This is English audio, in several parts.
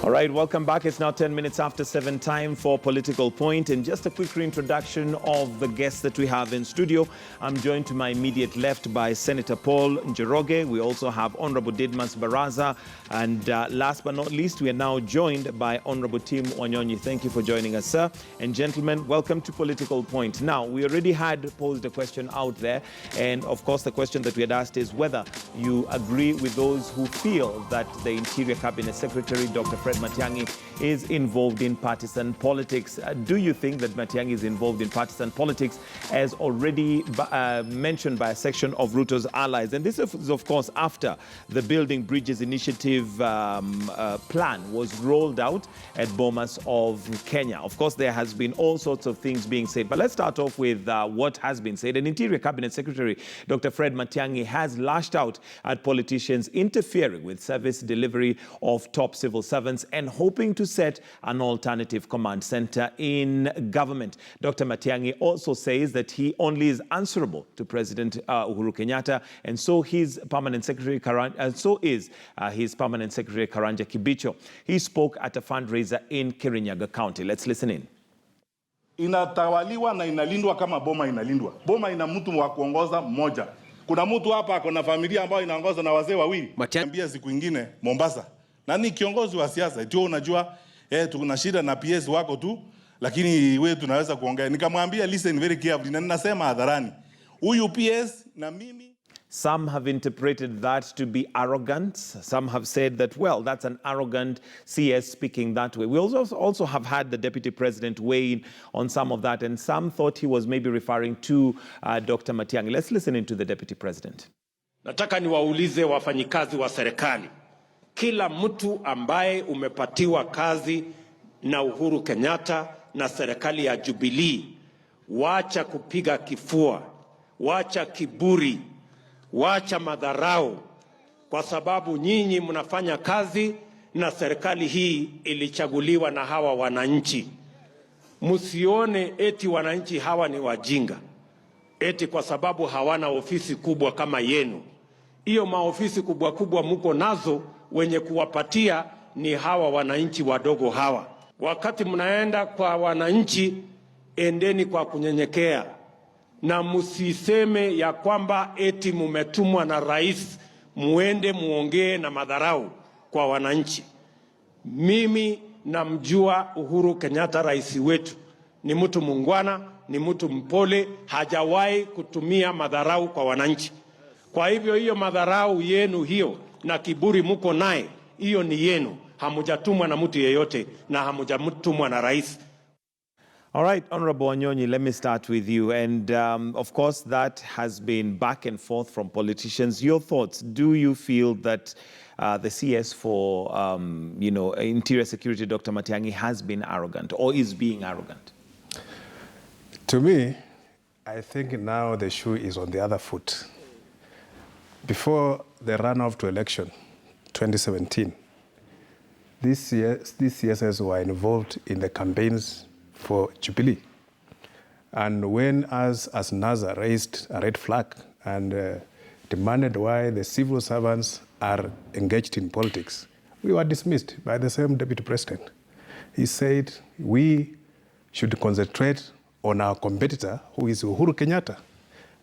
All right, welcome back. It's now 10 minutes after 7, time for Political Point. And just a quick reintroduction of the guests that we have in studio. I'm joined to my immediate left by Senator Paul Njoroge. We also have Honorable Didmas Baraza. And last but not least, we are now joined by Honorable Tim Wanyonyi. Thank you for joining us, sir. And gentlemen, welcome to Political Point. Now, we already had posed a question out there. And of course, the question that we had asked is whether you agree with those who feel that the Interior Cabinet Secretary, Dr. Fred Matiang'i, is involved in partisan politics. Do you think that Matiang'i is involved in partisan politics, as already mentioned by a section of Ruto's allies? And this is, of course, after the Building Bridges Initiative plan was rolled out at Bomas of Kenya. Of course, there has been all sorts of things being said, but let's start off with what has been said. An Interior Cabinet Secretary, Dr. Fred Matiang'i, has lashed out at politicians interfering with service delivery of top civil servants and hoping to set an alternative command center in government. Dr. Matiang'i also says that he only is answerable to President Uhuru Kenyatta, and so his permanent secretary his permanent secretary Karanja Kibicho. He spoke at a fundraiser in Kirinyaga County. Let's listen in. Inatawaliwa na inalindwa kama boma inalindwa. Boma ina mtu wa kuongoza mmoja. Kuna mtu hapa kuna familia ambayo inaongozwa na wazee wawili. Matiang'i siku nyingine Mombasa. Nani kiongozi wa siasa? Ndio unajua tuna shida na PS wako tu, lakini wewe tunaweza kuongea. Nikamwambia listen very carefully, na ninasema hadharani. Huyu PS na mimi. Some have interpreted that to be arrogant. Some have said that, well, that's an arrogant CS speaking that way. We also have had the Deputy President weigh in on some of that, and some thought he was maybe referring to Dr. Matiang'i. Let's listen in to the Deputy President. Nataka niwaulize wafanyikazi wa serikali. Kila mtu ambaye umepatiwa kazi na Uhuru Kenyatta na serikali ya Jubilee, wacha kupiga kifua, wacha kiburi, wacha madharau, kwa sababu nyinyi mnafanya kazi na serikali hii ilichaguliwa na hawa wananchi. Msione eti wananchi hawa ni wajinga, eti kwa sababu hawana ofisi kubwa kama yenu. Hiyo maofisi kubwa kubwa mko nazo, wenye kuwapatia ni hawa wananchi wadogo hawa. Wakati mnaenda kwa wananchi, endeni kwa kunyenyekea, na msiseme ya kwamba eti mumetumwa na rais muende muongee na madharau kwa wananchi. Mimi namjua Uhuru Kenyatta, rais wetu, ni mtu mungwana, ni mtu mpole, hajawahi kutumia madharau kwa wananchi. Kwa hivyo hiyo madharau yenu hiyo na kiburi muko naye, hiyo ni yenu. Hamujatumwa na mtu yeyote na hamujatumwa na rais. All right, Honorable Wanyonyi, let me start with you. And of course, that has been back and forth from politicians. Your thoughts, do you feel that the CS for, Interior Security, Dr. Matiang'i, has been arrogant or is being arrogant? To me, I think now the shoe is on the other foot. Before the runoff to election, 2017, these CSS were involved in the campaigns for Jubilee. And when us as NASA raised a red flag and demanded why the civil servants are engaged in politics, we were dismissed by the same Deputy President. He said we should concentrate on our competitor, who is Uhuru Kenyatta,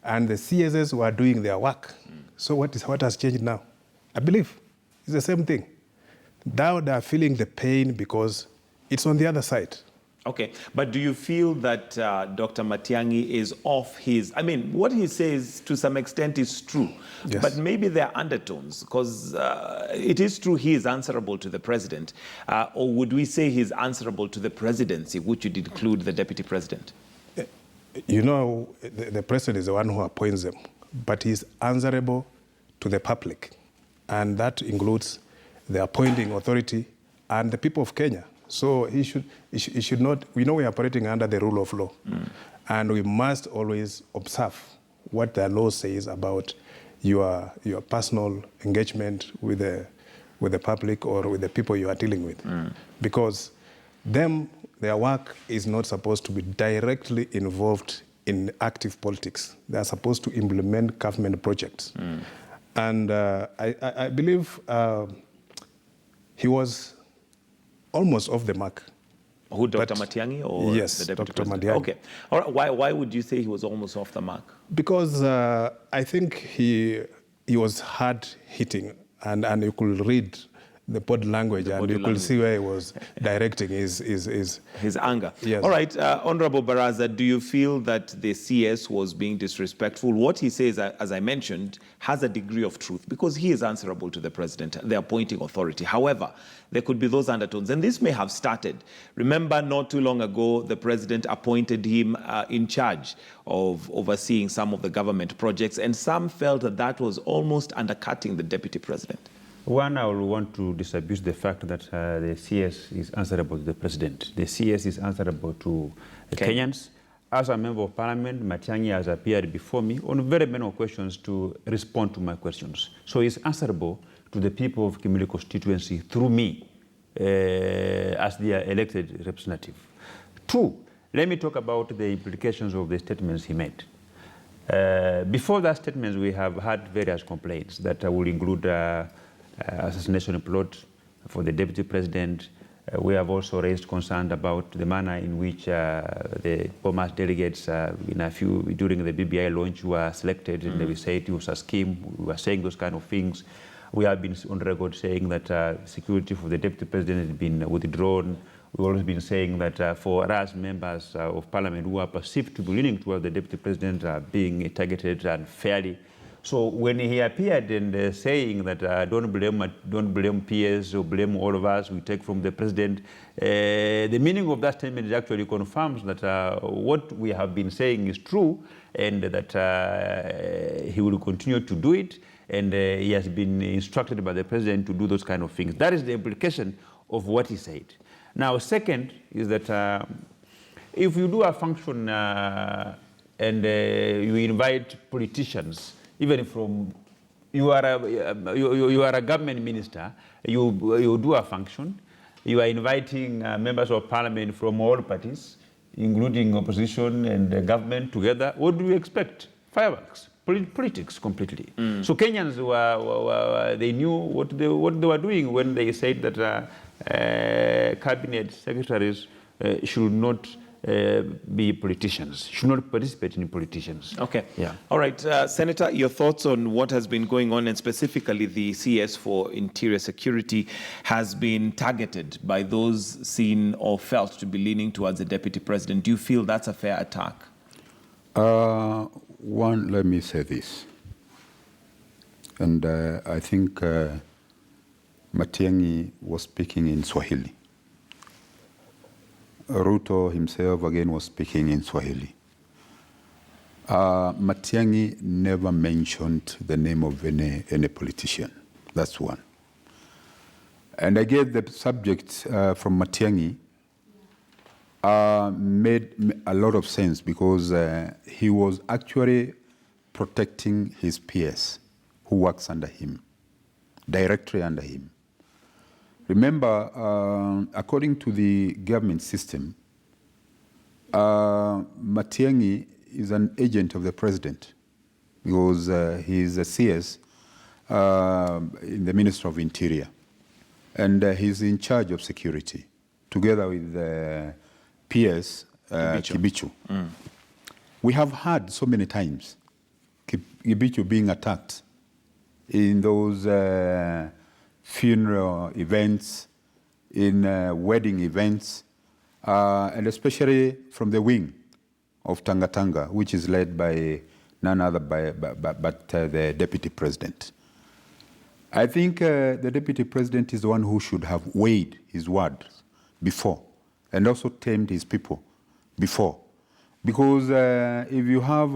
and the CSS were doing their work. So what has changed now? I believe it's the same thing. Now they are feeling the pain because it's on the other side. Okay, but do you feel that Dr. Matiang'i is off his... I mean, what he says to some extent is true, yes, but maybe there are undertones, because it is true he is answerable to the president, or would we say he's answerable to the presidency, which would include the deputy president? You know, the president is the one who appoints them, but he's answerable to the public, and that includes the appointing authority and the people of Kenya. So he should not, we know we are operating under the rule of law, and we must always observe what the law says about your personal engagement with the public or with the people you are dealing with. Because their work is not supposed to be directly involved in active politics. They are supposed to implement government projects. And I believe he was almost off the mark. Who, Dr. Matiang'i or yes, the Deputy Dr. President? Matiang'i. Okay. All right. Why would you say he was almost off the mark? Because I think he was hard hitting, and you could read the body language, and you could see where he was directing his anger. Yes. All right, Honorable Baraza, do you feel that the CS was being disrespectful? What he says, as I mentioned, has a degree of truth because he is answerable to the president, the appointing authority. However, there could be those undertones, and this may have started. Remember, not too long ago, the president appointed him in charge of overseeing some of the government projects, and some felt that that was almost undercutting the deputy president. One, I will want to disabuse the fact that the CS is answerable to the president. The CS is answerable to the Kenyans. As a member of parliament, Matiang'i has appeared before me on very many questions to respond to my questions. So he's answerable to the people of Kimilili constituency through me as their elected representative. Two, let me talk about the implications of the statements he made. Before that statement, we have had various complaints that will include assassination plot for the deputy president. We have also raised concern about the manner in which the Bomas delegates during the BBI launch were selected, and we said it was a scheme. We were saying those kind of things. We have been on record saying that security for the deputy president has been withdrawn. We've always been saying that for us members of parliament who are perceived to be leaning towards the deputy president are being targeted unfairly. So when he appeared and saying that don't blame PS or blame all of us, we take from the president, the meaning of that statement actually confirms that what we have been saying is true, and that he will continue to do it, and he has been instructed by the president to do those kind of things. That is the implication of what he said. Now, second is that if you do a function and you invite politicians, even from, you are a government minister, you do a function, you are inviting members of parliament from all parties, including opposition and the government together. What do you expect? Fireworks, politics completely. So Kenyans they knew what they were doing when they said that cabinet secretaries should not be politicians, should not participate in politicians. Okay. Yeah. All right. Senator, your thoughts on what has been going on, and specifically the CS for Interior Security has been targeted by those seen or felt to be leaning towards the deputy president. Do you feel that's a fair attack? One, let me say this. And I think Matiang'i was speaking in Swahili. Ruto himself again was speaking in Swahili. Matiang'i never mentioned the name of any politician. That's one. And I get the subject from Matiang'i made a lot of sense because he was actually protecting his peers who works under him, directly under him. Remember, according to the government system, Matiang'i is an agent of the president because he is a CS in the Ministry of Interior. And he's in charge of security, together with PS Kibichu. We have heard so many times Kibichu being attacked in those funeral events, in wedding events, and especially from the wing of Tanga Tanga, which is led by none other but the deputy president. I think the deputy president is the one who should have weighed his words before and also tamed his people before. Because if you have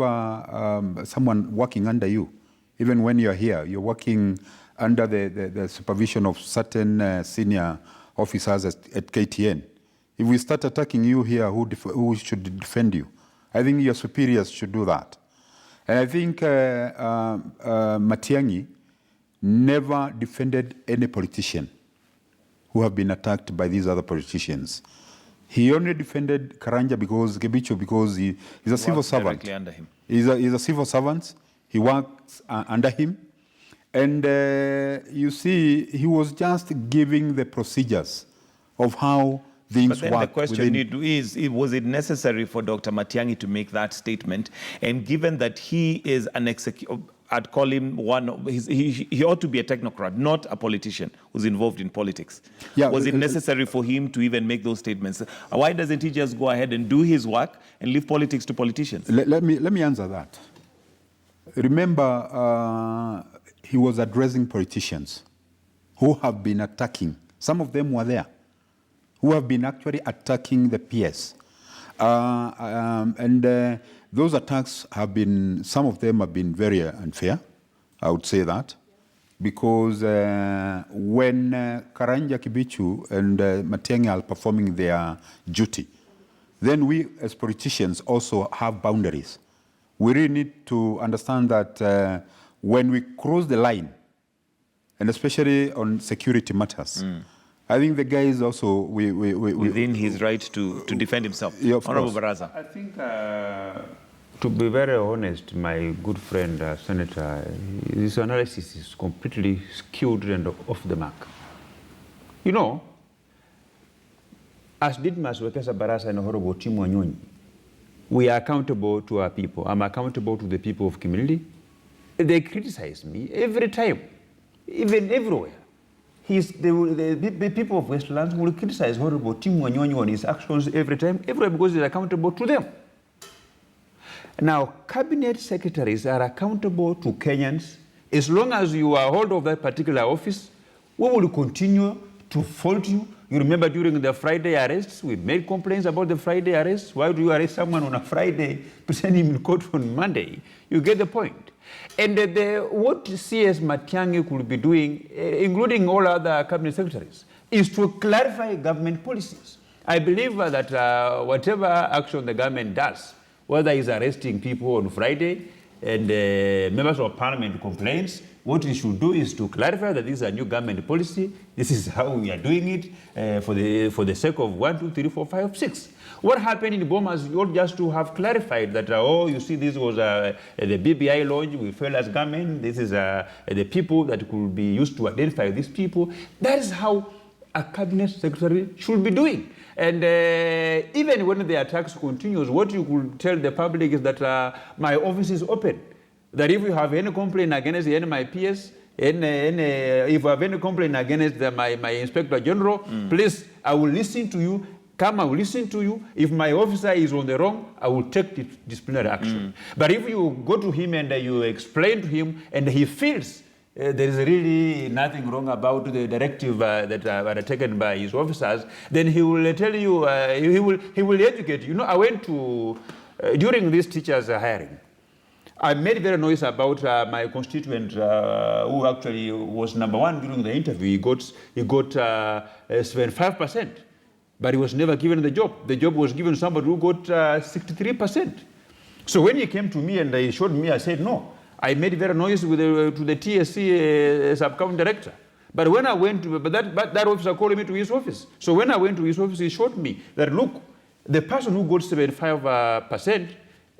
someone working under you, even when you're here, you're working under the supervision of certain senior officers at KTN. If we start attacking you here, who should defend you? I think your superiors should do that. And I think Matiang'i never defended any politician who have been attacked by these other politicians. He only defended Karanja because he's a civil servant. Directly under him. He's a civil servant. He works under him. And you see, he was just giving the procedures of how things But then the work. question is, was it necessary for Dr. Matiang'i to make that statement? And given that he is an I'd call him he ought to be a technocrat, not a politician who's involved in politics. Yeah, was it necessary for him to even make those statements? Why doesn't he just go ahead and do his work and leave politics to politicians? Let me answer that. Remember, he was addressing politicians who have been attacking. Some of them were there, who have been actually attacking the PS. Those attacks have been, some of them have been very unfair, I would say that, because when Karanja Kibichu and Matiang'i are performing their duty, then we as politicians also have boundaries. We really need to understand that when we cross the line, and especially on security matters, I think the guy is also within his right to defend himself. Yeah, of Honorable course. Baraza. I think, to be very honest, my good friend, Senator, his analysis is completely skewed and off the mark. You know, as Didmas Wekesa Barasa and Honorable Timu Anyonyi, we are accountable to our people. I'm accountable to the people of community. They criticize me every time, even everywhere. The people of Westlands will criticize Honorable Timu Anyonyi on his actions every time, everywhere, because they're accountable to them. Now, cabinet secretaries are accountable to Kenyans. As long as you are hold of that particular office, we will continue to fault you. You remember during the Friday arrests, we made complaints about the Friday arrests. Why do you arrest someone on a Friday, present him in court on Monday? You get the point. And what CS Matiang'i could be doing, including all other cabinet secretaries, is to clarify government policies. I believe that whatever action the government does, whether it's arresting people on Friday and members of parliament complains, what we should do is to clarify that this is a new government policy. This is how we are doing it for the sake of 1, 2, 3, 4, 5, 6. What happened in Bomas, you ought just to have clarified that, oh, you see, this was the BBI launch, we failed as government, this is the people that could be used to identify these people. That is how a cabinet secretary should be doing. And even when the attacks continues, what you could tell the public is that my office is open. That if you have any complaint against any of my peers, if you have any complaint against my Inspector General, please, I will listen to you. Come, I will listen to you. If my officer is on the wrong, I will take disciplinary action. But if you go to him and you explain to him and he feels there is really nothing wrong about the directive that are taken by his officers, then he will tell you, he will educate you. You know, I went to, during this teacher's hiring, I made very noise about my constituent who actually was #1 during the interview. He got 75%, but he was never given the job. The job was given somebody who got 63%. So when he came to me and he showed me, I said, no. I made very noise with to the TSC sub-county director. But when I went to, that officer called me to his office. So when I went to his office, he showed me that, look, the person who got 75%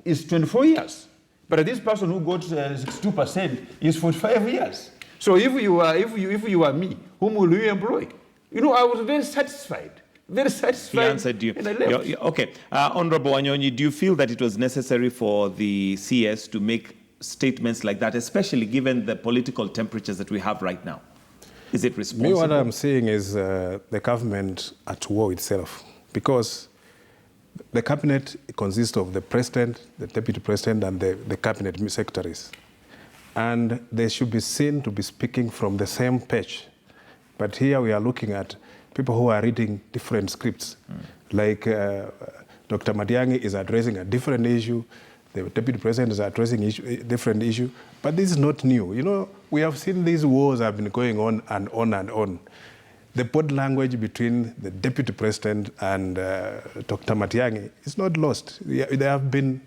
is 24 years. But this person who got 62% is 45 years. So if you are me, whom will you employ? You know, I was very satisfied. Very satisfied. He answered you. And I left. Okay. Honorable Anyonyi, do you feel that it was necessary for the CS to make statements like that, especially given the political temperatures that we have right now? Is it responsible? Me, what I'm seeing is the government at war itself, because the cabinet consists of the president, the deputy president, and the cabinet secretaries. And they should be seen to be speaking from the same page. But here we are looking at people who are reading different scripts. Like Dr. Matiang'i is addressing a different issue, the deputy president is addressing a different issue, but this is not new. You know, we have seen these wars have been going on and on and on. The body language between the deputy president and Dr. Matiang'i is not lost. They have been,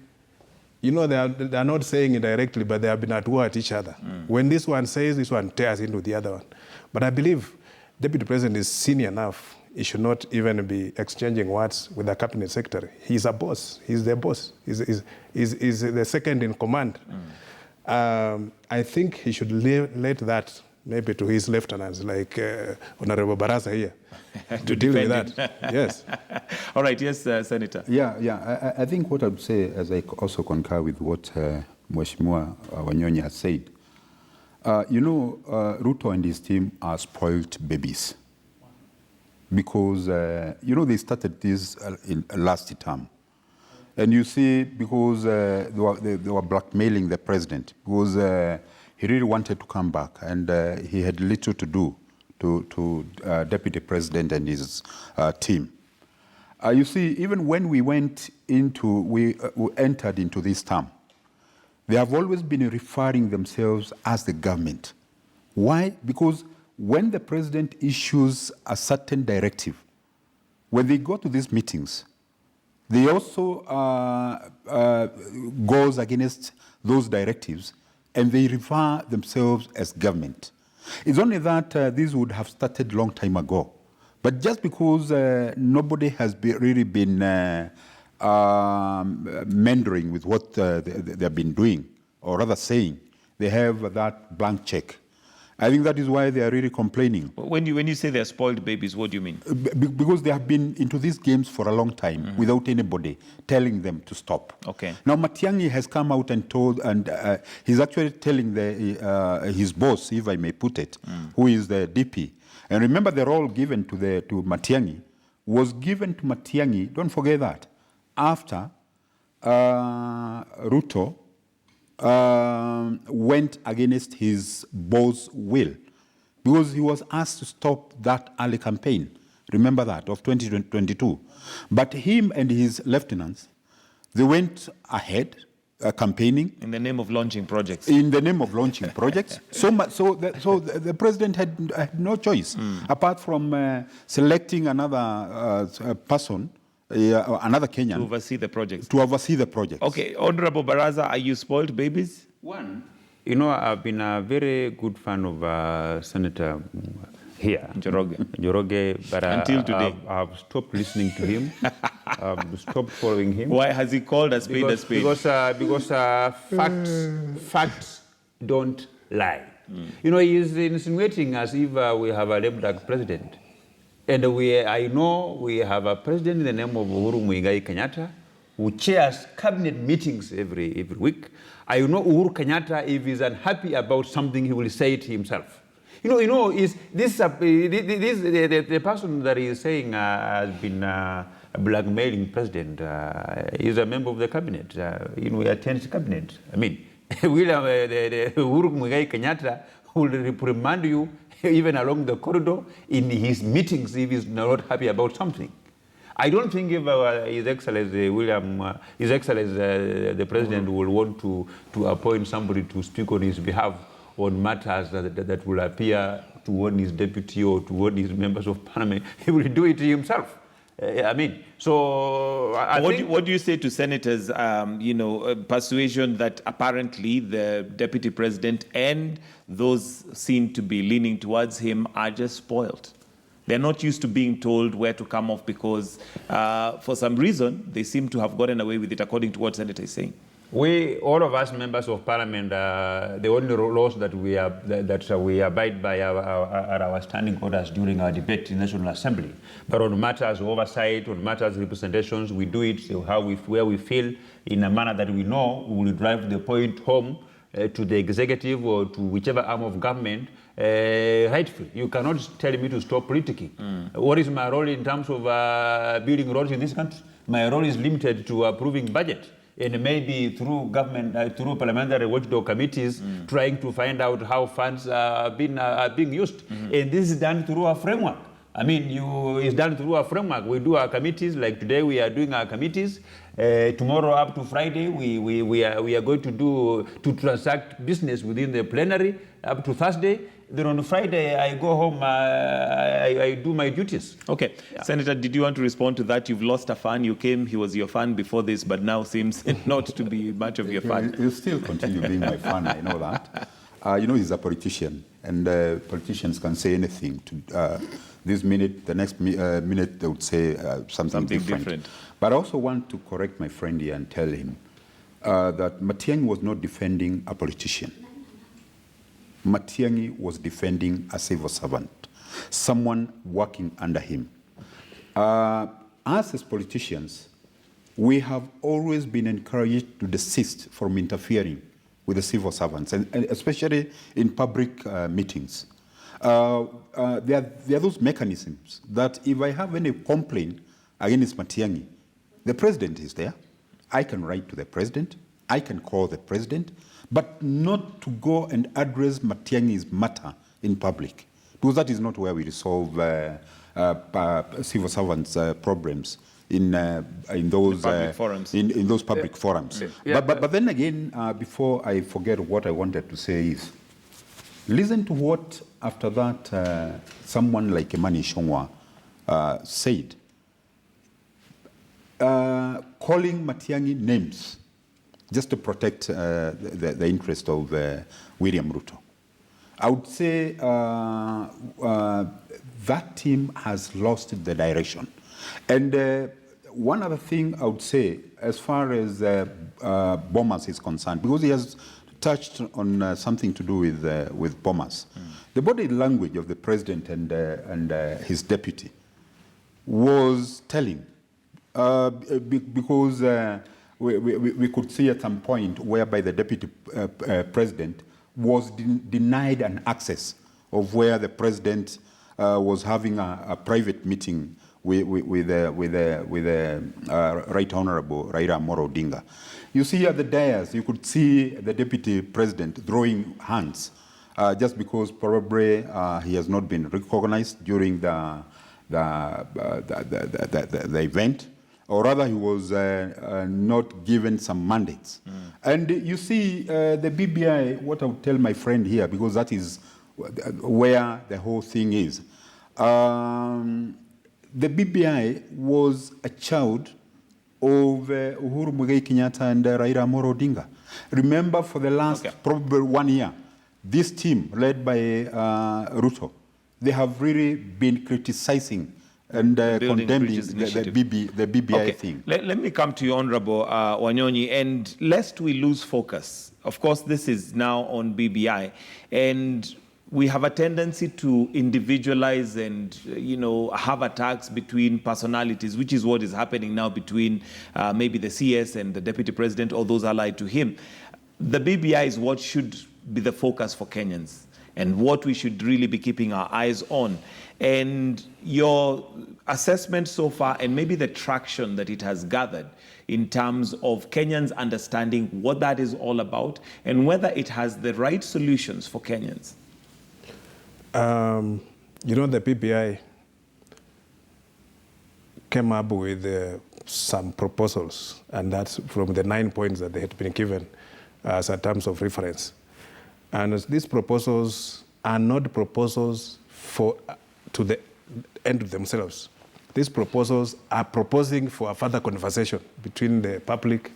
you know, they are not saying it directly, but they have been at war at each other. When this one says, this one tears into the other one. But I believe deputy president is senior enough. He should not even be exchanging words with the cabinet secretary. He's a boss. He's the boss. He's the second in command. I think he should let that maybe to his lieutenants, like Honorable Baraza here, to deal with that. Yes. All right, yes, Senator. Yeah. I think what I would say, as I also concur with what Mheshimiwa Wanyonyi has said, Ruto and his team are spoiled babies. Because, they started this in last term. And you see, because they were blackmailing the president, because he really wanted to come back, and he had little to do to deputy president and his team. You see, even when we entered into this term, they have always been referring themselves as the government. Why? Because when the president issues a certain directive, when they go to these meetings, they also goes against those directives, and they refer themselves as government. It's only that this would have started a long time ago. But just because nobody has really been mentoring with what they've been doing, or rather saying, they have that blank check. I think that is why they are really complaining. When you say they're spoiled babies, what do you mean? Because they have been into these games for a long time without anybody telling them to stop. Okay. Now Matiang'i has come out and told, and he's actually telling his boss, if I may put it, who is the DP. And remember, the role given to Matiang'i was given to Matiang'i. Don't forget that after Ruto went against his boss' will, because he was asked to stop that early campaign. Remember that, of 2022. But him and his lieutenants, they went ahead campaigning. In the name of launching projects. In the name of launching projects. So the president had no choice apart from selecting another person, another Kenyan, to oversee the projects. Okay, Honorable Baraza, are you spoiled babies? One, I've been a very good fan of Senator here, Njoroge, but until today, I've stopped listening to him. I've stopped following him. Why has he called a spade a spade? Because facts don't lie. He's insinuating as if we have a lame duck president. And I know we have a president in the name of Uhuru Muigai Kenyatta who chairs cabinet meetings every week. I know Uhuru Kenyatta, if he's unhappy about something, he will say it himself. Is the person that is saying has been blackmailing president is a member of the cabinet. He attends cabinet. I mean, Uhuru Muigai Kenyatta will reprimand you even along the corridor in his meetings if he's not happy about something. I don't think if His Excellency His Excellency the President will want to appoint somebody to speak on his behalf on matters that will appear to warn his deputy or to warn his members of parliament. He will do it himself. I mean, so what do you say to senators, persuasion that apparently the deputy president and those seen to be leaning towards him are just spoiled? They're not used to being told where to come off because for some reason they seem to have gotten away with it, according to what Senator is saying. All of us members of parliament, the only laws that we abide by are our standing orders during our debate in the National Assembly. But on matters of oversight, on matters of representations, we do it where we feel in a manner that we know we will drive the point home to the executive or to whichever arm of government rightfully. You cannot tell me to stop politicking. What is my role in terms of building roads in this country? My role is limited to approving budget. And maybe through government, through parliamentary watchdog committees, trying to find out how funds are being used. And this is done through a framework. I mean, it's done through a framework. We do our committees, like today we are doing our committees. Tomorrow up to Friday, we are going to transact business within the plenary up to Thursday. Then on Friday, I go home, I do my duties. Okay. Yeah. Senator, did you want to respond to that? You've lost a fan. You came, he was your fan before this, but now seems not to be much of your fan. He'll still continue being my fan, I know that. He's a politician, and politicians can say anything. This minute, the next minute, they would say something different. But I also want to correct my friend here and tell him that Matiang'i was not defending a politician. Matiang'i was defending a civil servant, someone working under him. Us as politicians, we have always been encouraged to desist from interfering with the civil servants, and especially in public meetings. There are those mechanisms that if I have any complaint against Matiang'i, the president is there. I can write to the president. I can call the president, but not to go and address Matiang'i's matter in public, because that is not where we resolve civil servants' problems in those public forums. In those public forums. Yeah. But then again, before I forget what I wanted to say is, listen to what after that someone like Imani Shongwa said, calling Matiang'i names just to protect the interest of William Ruto. I would say that team has lost the direction. And one other thing I would say, as far as Bomas is concerned, because he has touched on something to do with Bomas, the body language of the president and his deputy was telling, because we could see at some point whereby the deputy president was denied an access of where the president was having a private meeting with Right Honorable Raila Amolo Odinga. You see at the dais, you could see the deputy president throwing hands just because probably he has not been recognized during the event, or rather he was not given some mandates. And you see the BBI, what I would tell my friend here, because that is where the whole thing is. The BBI was a child of Uhuru Muigai Kenyatta and Raila Amolo Odinga. Remember, for the last probably 1 year, this team led by Ruto, they have really been criticizing and condemning the BBI thing. Let me come to you, Honorable Wanyonyi, and lest we lose focus. Of course, this is now on BBI, and we have a tendency to individualize and, have attacks between personalities, which is what is happening now between maybe the CS and the deputy president or those allied to him. The BBI is what should be the focus for Kenyans and what we should really be keeping our eyes on. And your assessment so far, and maybe the traction that it has gathered in terms of Kenyans understanding what that is all about and whether it has the right solutions for Kenyans. The PBI came up with some proposals, and that's from the 9 points that they had been given as a terms of reference. And these proposals are not proposals to the end of themselves. These proposals are proposing for a further conversation between the public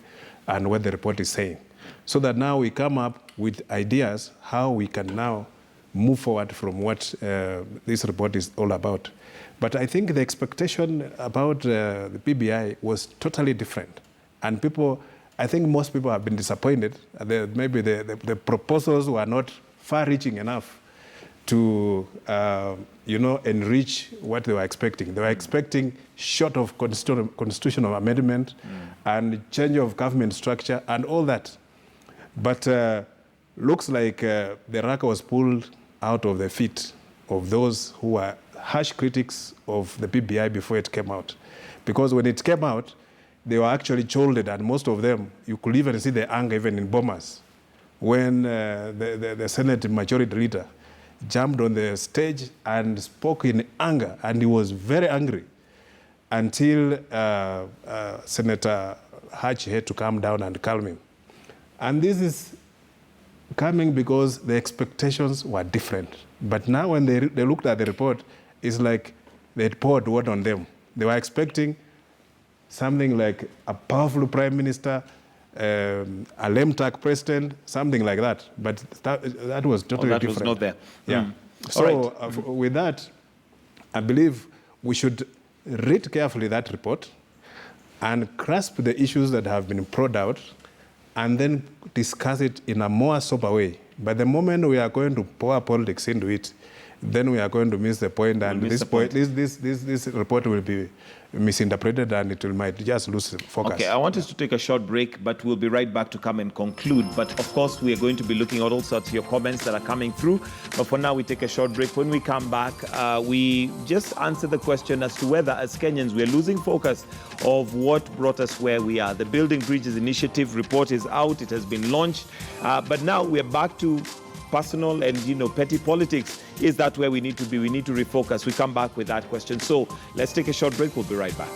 and what the report is saying, so that now we come up with ideas how we can now move forward from what this report is all about. But I think the expectation about the PBI was totally different. And I think most people have been disappointed. Maybe the proposals were not far-reaching enough to, enrich what they were expecting. They were expecting short of constitutional amendment and change of government structure and all that. But looks like the rug was pulled out of the feet of those who were harsh critics of the PBI before it came out. Because when it came out, they were actually scolded, and most of them, you could even see the anger even in Bomas, when the Senate Majority Leader jumped on the stage and spoke in anger, and he was very angry until Senator Hatch had to calm down and calm him. And this is coming because the expectations were different. But now when they looked at the report, it's like they had poured water on them. They were expecting something like a powerful prime minister, a lame duck president, something like that. But that was totally different. That was not there. Yeah. So with that, I believe we should read carefully that report and grasp the issues that have been poured out and then discuss it in a more sober way. But the moment we are going to pour politics into it, then we are going to miss the point, and this report will be misinterpreted, and it might just lose focus. Okay, I want us to take a short break, but we'll be right back to come and conclude. But of course, we are going to be looking at all sorts of your comments that are coming through. But for now, we take a short break. When we come back, we just answer the question as to whether, as Kenyans, we are losing focus of what brought us where we are. The Building Bridges Initiative report is out. It has been launched. But now we're back to personal and, petty politics. Is that where we need to be? We need to refocus. We come back with that question. So let's take a short break. We'll be right back.